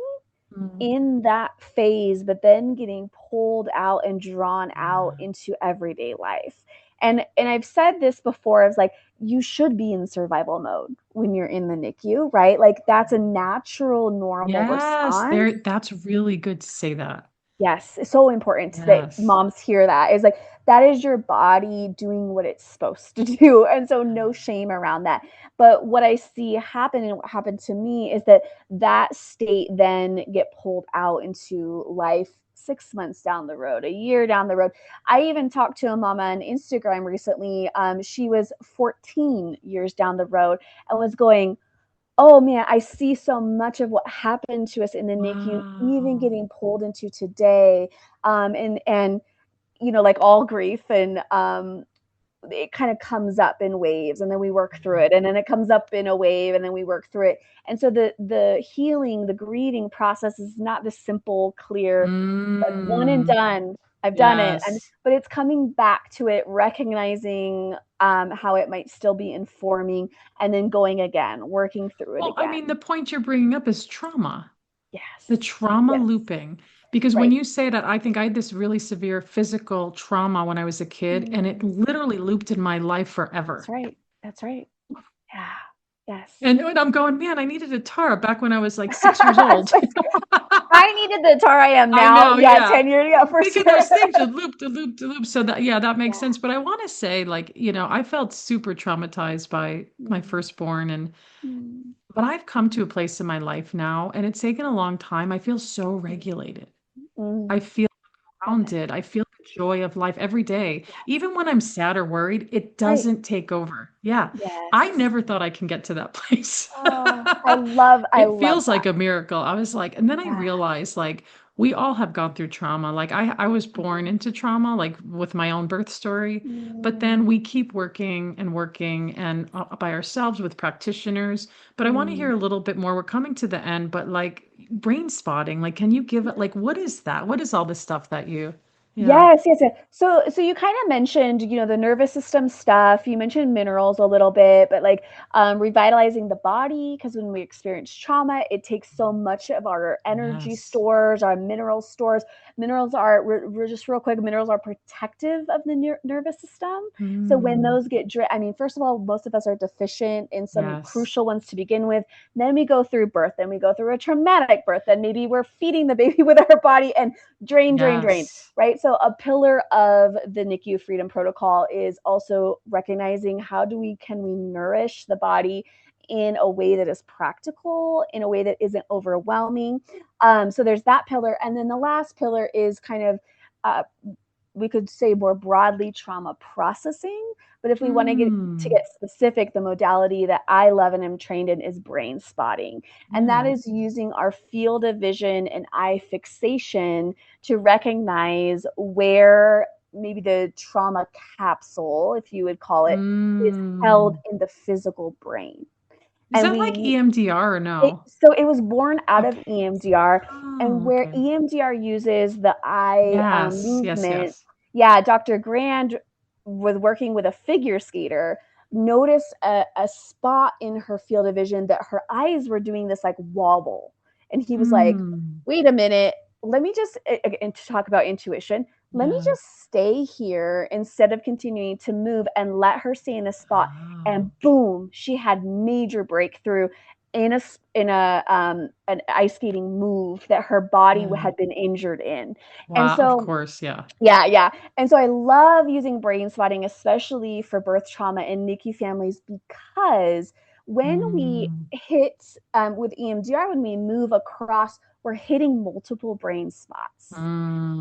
mm, in that phase, but then getting pulled out and drawn out yeah. into everyday life. And I've said this before, I was like, you should be in survival mode when you're in the NICU, right? Like that's a natural, normal Yes, response. that's really good to say that. Yes, it's so important that Yes. moms hear that. It's like that is your body doing what it's supposed to do. And so no shame around that. But what I see happen and what happened to me is that that state then get pulled out into life 6 months down the road, a year down the road. I even talked to a mama on Instagram recently. She was 14 years down the road and was going, oh man, I see so much of what happened to us in the NICU, even Wow. getting pulled into today. And like all grief, and it kind of comes up in waves, and then we work through it, and then it comes up in a wave, and then we work through it. And so the healing, the grieving process is not this simple, clear, like one and Mm, done. I've done it, yes. but it's coming back to it, recognizing how it might still be informing, and then going again, working through it Well, I mean, again. the point you're bringing up is trauma, the Yes, trauma yes, looping. Because when right. you say that, I think I had this really severe physical trauma when I was a kid, and it Mm, literally looped in my life that's forever. right. That's right. Yeah. Yes. And when I'm going, man, I needed a Tara back when I was like 6 years old. I needed the tar I am I now. know, Yeah, yeah. 10 years ago I'm for thinking sure. those things to loop, to loop, to loop. So that, yeah, that makes Yeah. sense. But I want to say, like, I felt super traumatized by my Mm, firstborn, and mm, but I've come to a place in my life now, and it's taken a long time. I feel so regulated. I mm. feel Love it. grounded. I feel the joy of life every day. Yes. Even when I'm sad or worried, it Right. doesn't take over. Yeah. I Yes. never thought I can get to that place. Oh, I love It feels that. like a miracle. I was like, and then I Yeah. realized like we all have gone through trauma. Like I was born into trauma, like with my own birth story. But then Mm, we keep working and working and by ourselves with practitioners. But I want to hear mm. a little bit more. We're coming to the end, but like brain spotting, like can you give it like what is that? What is all this stuff that you yeah. Yes, yes, yes. So you kind of mentioned, the nervous system stuff. You mentioned minerals a little bit, but like revitalizing the body, because when we experience trauma, it takes so much of our energy Yes. stores, our mineral stores. Minerals are, we're just real quick, minerals are protective of the nervous system. So when Mm, those get, I mean, first of all, most of us are deficient in some yes. crucial ones to begin with. Then we go through birth, then we go through a traumatic birth, then maybe we're feeding the baby with our body and drain, drain, drain, Yes. right? So a pillar of the NICU Freedom Protocol is also recognizing can we nourish the body in a way that is practical, in a way that isn't overwhelming. So there's that pillar, and then the last pillar is kind of uh, we could say more broadly trauma processing. But if we want to Mm, get specific, the modality that I love and am trained in is brain spotting. And that yeah. is using our field of vision and eye fixation to recognize where maybe the trauma capsule, if you would call it, is held Mm. in the physical brain. Is And that like EMDR or no? so it was born out of Okay. EMDR, and Oh, where okay. EMDR uses the eye Yes, yes, movement. yes. Yeah, Dr. Grand was working with a figure skater, noticed a spot in her field of vision that her eyes were doing this like wobble. And he was like, Mm. wait a minute, let me just, and to talk about intuition, let me Yeah. just stay here instead of continuing to move and let her stay in the spot. Oh. And boom, she had major breakthrough in a an ice skating move that her body Yeah. had been injured in. And Wow, of so course, yeah. yeah. And so I love using brain spotting, especially for birth trauma in NICU families, because when we Mm. hit with EMDR, when we move across, we're hitting multiple brain spots.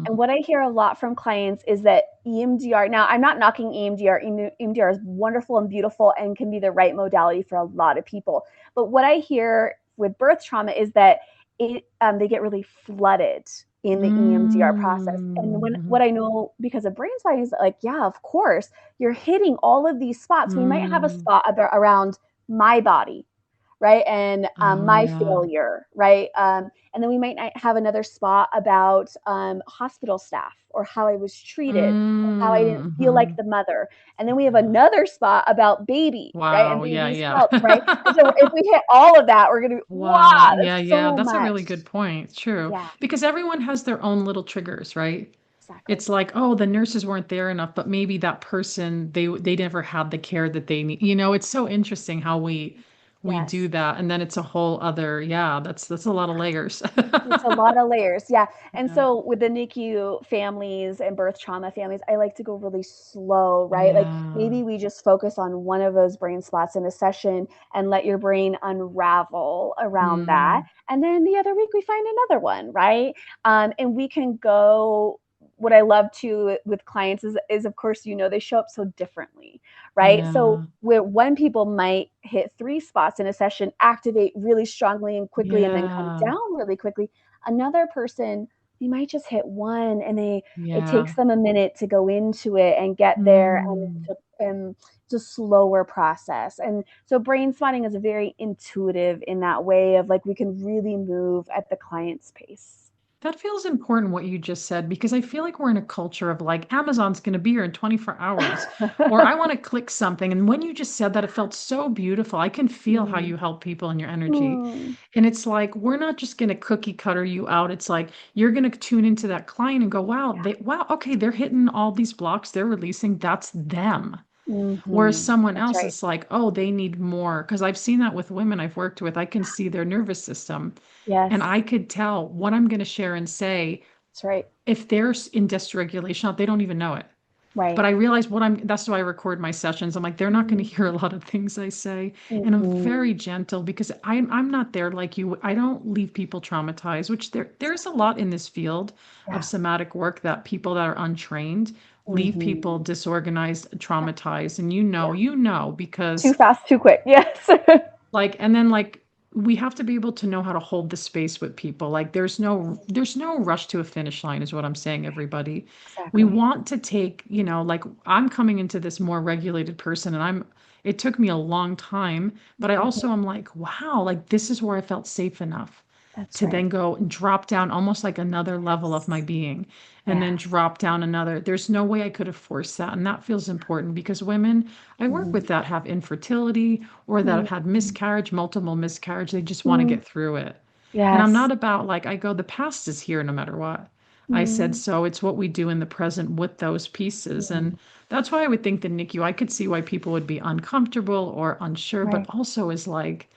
And Mm. what I hear a lot from clients is that EMDR, now I'm not knocking EMDR, EMDR is wonderful and beautiful and can be the right modality for a lot of people. But what I hear with birth trauma is that they get really flooded in the EMDR process. And what Mm. I know because of brain spotting is like, yeah, of course, you're hitting all of these spots. We might have a Mm. spot around my body, right? And Oh, my yeah. failure, right? And then we might have another spot about hospital staff or how I was treated or how I didn't feel like Mm-hmm. the mother. And then we have Yeah. another spot about baby, right? And Wow, yeah, baby's yeah. health, right? And so if we hit all of that, we're going to be, Wow. wow, Yeah, that's yeah. so That's a much. really good point. True. Yeah, Because everyone has their own little triggers, right? exactly. It's like, oh, the nurses weren't there enough, but maybe that person they never had the care that they need. It's so interesting how we Yes. do that. And then it's a whole other, yeah, that's a lot of layers. It's a lot of layers, yeah. And Yeah. so with the NICU families and birth trauma families, I like to go really slow, right? Like Yeah. maybe we just focus on one of those brain spots in a session and let your brain unravel around that. Mm. And then the other week we find another one, right? And we can go. What I love to with clients is of course, they show up so differently, right? So Yeah. where one people might hit 3 spots in a session, activate really strongly and quickly, and then come Yeah. down really quickly. Another person, they might just hit one, and it Yeah. takes them a minute to go into it and get there, Mm. and it's a slower process. And so brain spotting is very intuitive in that way of like we can really move at the client's pace. That feels important what you just said because I feel like we're in a culture of like Amazon's going to be here in 24 hours or I want to click something. And when you just said that, it felt so beautiful. I can feel how Mm. you help people and your energy. Mm. And it's like we're not just going to cookie cutter you out. It's like you're going to tune into that client and go, wow, okay, they're hitting all these blocks, they're releasing, that's them. Whereas Mm-hmm. someone That's else right. is like, oh, they need more. Because I've seen that with women I've worked with. I can see their nervous system. And Yes, I could tell what I'm going to share and say that's right. if they're in dysregulation, they don't even know it. But Right. I realize that's why I record my sessions. I'm like, they're not going to hear a lot of things I say. And I'm Mm-hmm. very gentle because I'm not there like you. I don't leave people traumatized, which there's a lot in this field of Yeah. somatic work that people that are untrained leave people Mm-hmm. disorganized, Yeah. traumatized. And Yeah. you know, Too because fast, too quick. Yes. like and then like we have to be able to know how to hold the space with people. Like there's no rush to a finish line is what I'm saying, everybody. We Exactly. want to take, like I'm coming into this more regulated person and it took me a long time, but I Mhm. also am like, wow, like this is where I felt safe enough That's to right. then go and drop down almost like another level of my Yes. being and then Yes. drop down another. There's no way I could have forced that. And that feels important because women I work Mhm. with that have infertility or that have had Mhm. miscarriage, multiple miscarriage. They just want to Mm. get through it. And I'm Yes. not about like, I go, the past is here no matter what. I said, Mm. so it's what we do in the present with those pieces. Mm. And that's why I would think the NICU, I could see why people would be uncomfortable or unsure, but Right. also is like,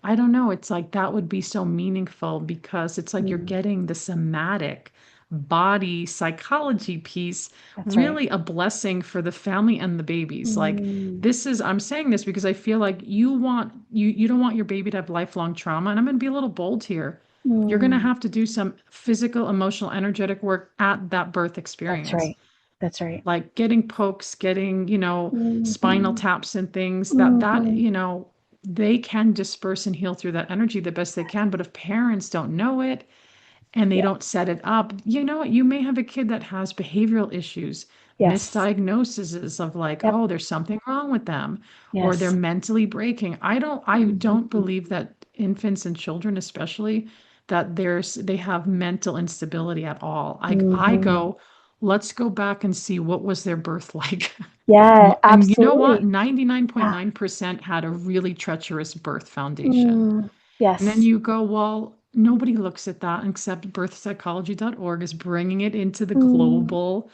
I don't know. It's like that would be so meaningful because it's like you're Mm. getting the somatic body psychology piece, That's right. really a blessing for the family and the babies. Like Mm. I'm saying this because I feel like you don't want your baby to have lifelong trauma. And I'm going to be a little bold here. You're going to Mm. have to do some physical, emotional, energetic work at that birth That's experience right. That's right. like getting pokes, getting, spinal Mhm. taps and things that, Mhm. they can disperse and heal through that energy the best they can. But if parents don't know it and they Yeah. don't set it up, you know what? You may have a kid that has behavioral issues Yes. misdiagnoses of like, Yep. oh, there's something wrong with them, or they're Yes. mentally breaking. I don't Mhm. believe that infants and children especially that they have mental instability at all. I Mhm. go, let's go back and see what was their birth like. Yeah, And you know what? absolutely. Yeah. 99.9% had a really treacherous birth foundation. Mm, And then yes. you go, well, nobody looks at that except birthpsychology.org is bringing it into the Mm, global.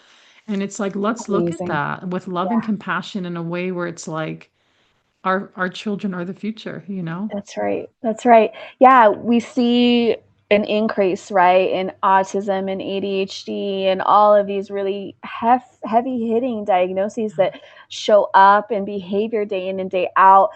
And it's like, let's look at amazing. that with love and Yeah, compassion in a way where it's like our children are the future, you know? that's right. That's right. Yeah, we see an increase, right, in autism and ADHD and all of these really heavy hitting diagnoses that show up in behavior day in and day out.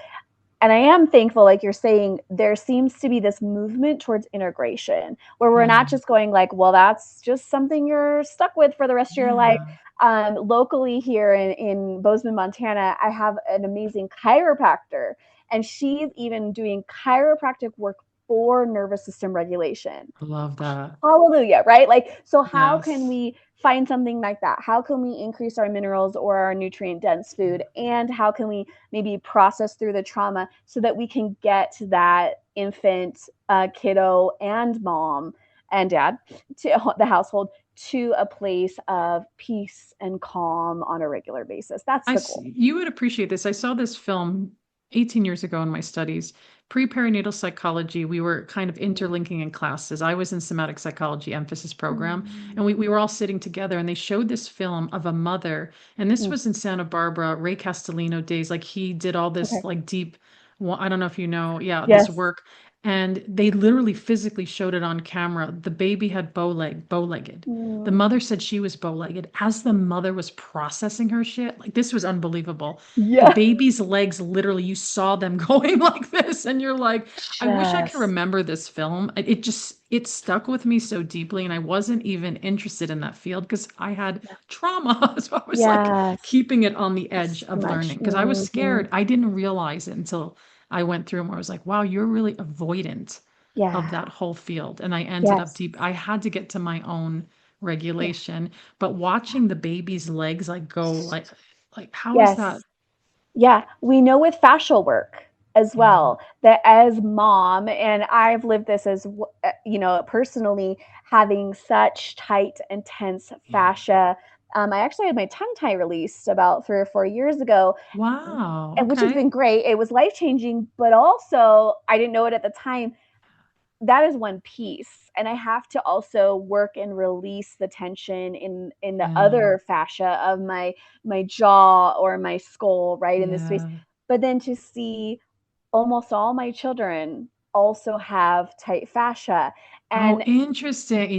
And I am thankful, like you're saying, there seems to be this movement towards integration where we're Yeah. not just going like, well, that's just something you're stuck with for the rest of your life. Yeah. Locally here in Bozeman, Montana, I have an amazing chiropractor, and she's even doing chiropractic work for nervous system regulation. I love that. Hallelujah, right? Like, so how can Yes. we find something like that? How can we increase our minerals or our nutrient dense food? And how can we maybe process through the trauma so that we can get that infant, kiddo, and mom and dad to the household to a place of peace and calm on a regular basis? That's the goal. You would appreciate this. I saw this film 18 years ago in my studies, pre-perinatal psychology. We were kind of interlinking in classes. I was in somatic psychology emphasis program, and we were all sitting together, and they showed this film of a mother, and this Mm, was in Santa Barbara, Ray Castellino days. Like he did all this okay. like deep, well, I don't know if you know, yeah, this Yes. work. And they literally physically showed it on camera. The baby had bow-legged. The Mm, mother said she was bow-legged. As the mother was processing her shit, like this was unbelievable. The yeah. baby's legs literally, you saw them going like this, and you're like, I wish I could Yes. remember this film. It stuck with me so deeply, and I wasn't even interested in that field because I had trauma. So I was like Yes. keeping it on the edge So of much. learning because I was Hmm. scared. I didn't realize it until I went through and I was like, wow, you're really avoidant of Yeah. that whole field. And I ended up Yes. deep. I had to get to my own Yeah. regulation, but watching the baby's legs like go like how is that? Yes. Yeah. We know with fascial work as Yeah. well that as mom, and I've lived this as personally, having such tight, intense Yeah. fascia. I actually had my tongue tie released about 3 or 4 years ago, Wow. and which has Okay. been great. It was life changing, but also I didn't know it at the time. That is one piece, and I have to also work and release the tension in the Yeah. other fascia of my jaw or my skull, right, in this space. Yeah. But then to see almost all my children also have tight fascia, Oh, and interesting.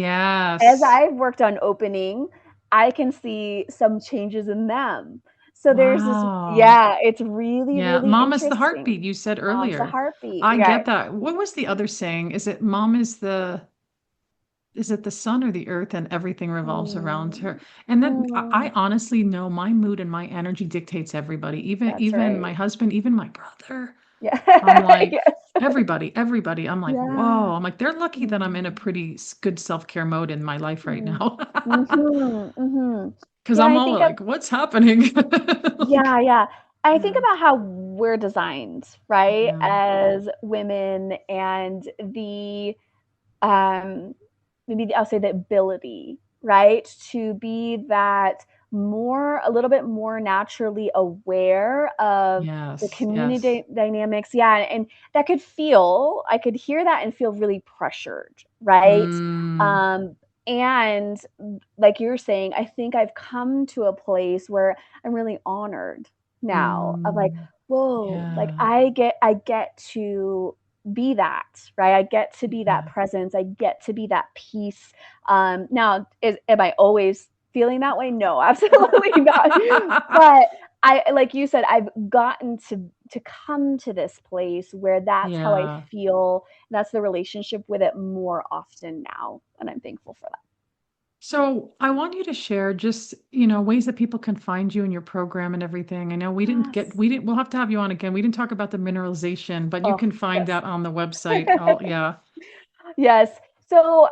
as Yes. I've worked on opening, I can see some changes in them. So there's this, Wow. yeah, it's really, Yeah. really Mom is the interesting. heartbeat, you said Mom's a earlier. heartbeat. I Yeah. get that. What was the other saying? Is it mom is it the sun or the earth and everything revolves around her? Mm. And then I Mm. honestly know my mood and my energy dictates everybody, That's even right. my husband, even my brother. Yeah. I'm like, Yes. everybody. I'm like, Yeah. whoa. I'm like, they're lucky that I'm in a Mm. pretty good self-care mode in my life right Mm. now. Mhm. Mhm. Because Yeah, I'm I all think of like, what's happening? yeah, Like, yeah. I think yeah, about how we're designed, right, yeah, as women and the um, maybe I'll say the ability, right, to be that more, a little bit more naturally aware of the yes, yes. community dynamics. Yeah. And that could feel, I could hear that and feel really pressured, right? Mm, Um, and like you're saying, I think I've come to a place where I'm really honored now of like, mm, whoa, like yeah, I get to be that, right? I get to be that yeah. presence. I get to be that peace. Now, am I always feeling that way? No, absolutely not. But like you said, I've gotten to come to this place where that's how I Yeah. feel. That's the relationship with it more often now, and I'm thankful for that. So I want you to share just, ways that people can find you in your program and everything. I know Yes. we'll have to have you on again. We didn't talk about the mineralization, but you Oh, can find yes. that on the website. All, yeah. Yes. So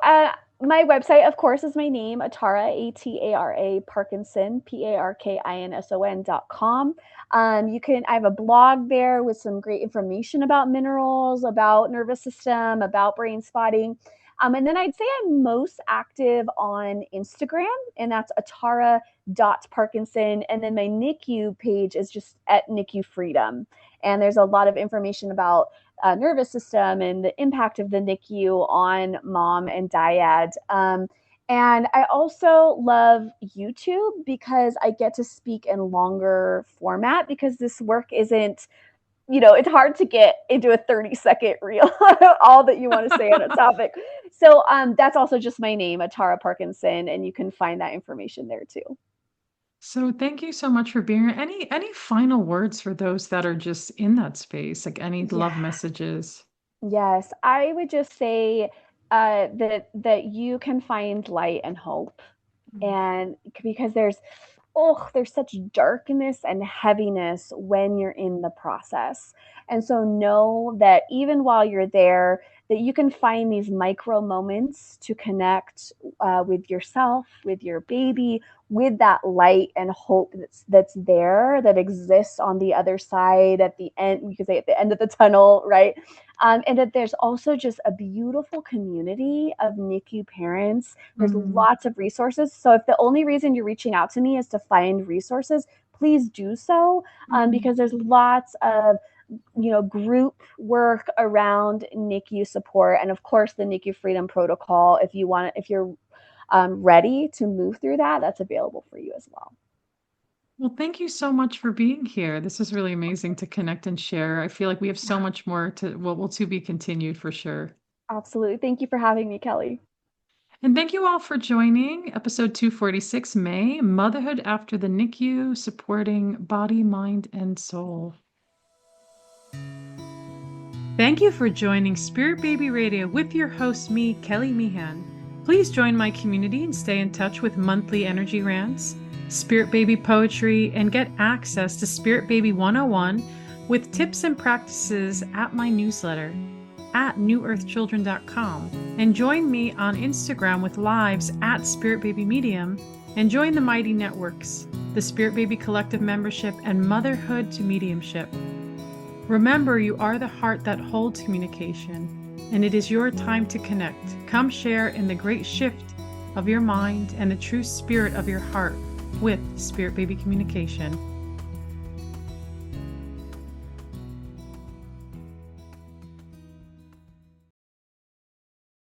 My website, of course, is my name, Atara, Atara Parkinson, Parkinson.com. I have a blog there with some great information about minerals, about nervous system, about brain spotting. And then I'd say I'm most active on Instagram, and that's atara.parkinson. And then my NICU page is just at NICU Freedom. And there's a lot of information about nervous system and the impact of the NICU on mom and dyad. And I also love YouTube because I get to speak in longer format because this work isn't, it's hard to get into a 30-second reel, all that you want to say on a topic. So that's also just my name, Atara Parkinson, and you can find that information there too. So thank you so much for being here. Any final words for those that are just in that space, like any love Yeah. messages? Yes, I would just say that you can find light and hope, and because there's such darkness and heaviness when you're in the process. And so know that even while you're there, that you can find these micro moments to connect with yourself, with your baby, with that light and hope that's there, that exists on the other side at the end, you could say at the end of the tunnel, right? And that there's also just a beautiful community of NICU parents. There's lots of resources. So if the only reason you're reaching out to me is to find resources, please do so, because there's lots of group work around NICU support, and of course the NICU Freedom Protocol. If you're ready to move through that, that's available for you as well. Well, thank you so much for being here. This is really amazing to connect and share. I feel like we have so much more to be continued for sure. Absolutely. Thank you for having me, Kelly. And thank you all for joining episode 246, May, Motherhood After the NICU, Supporting Body, Mind, and Soul. Thank you for joining Spirit Baby Radio with your host, me, Kelly Meehan. Please join my community and stay in touch with monthly energy rants, Spirit Baby poetry, and get access to Spirit Baby 101 with tips and practices at my newsletter at newearthchildren.com. And join me on Instagram with lives at Spirit Baby Medium, and join the Mighty Networks, the Spirit Baby Collective membership, and Motherhood to Mediumship. Remember, you are the heart that holds communication, and it is your time to connect. Come share in the great shift of your mind and the true spirit of your heart with Spirit Baby Communication.